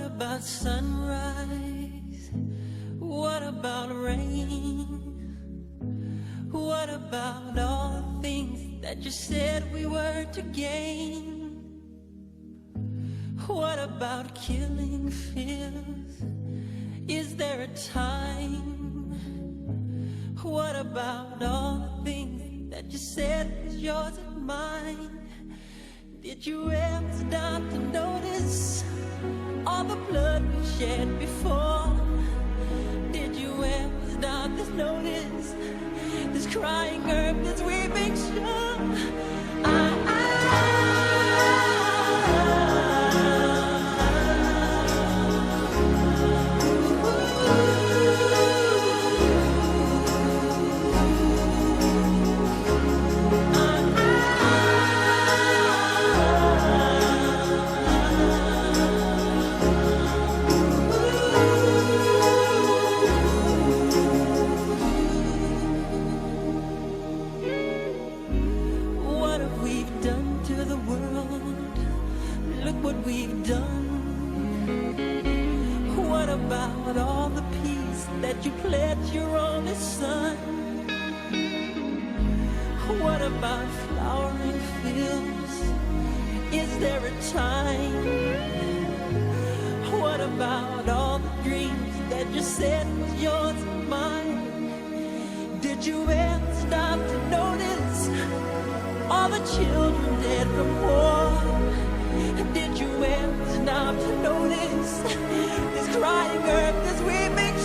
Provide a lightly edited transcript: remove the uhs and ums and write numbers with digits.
about sunrise? What about rain? What about all the things that you said we were to gain? What about killing fears? Is there a time? What about all the things that you said was yours and mine? Did you ever stop to notice all the blood we shed before? Did you ever stop to notice this crying earth, this weeping shore? What have we done to the world? Look what we've done. What about all the peace that you pledged your only son? What about flowering fields? Is there a time? What about all the dreams that you said was yours and mine? Did you ever stop to notice all the children dead from war? Did you ever stop to notice this crying earth, this weeping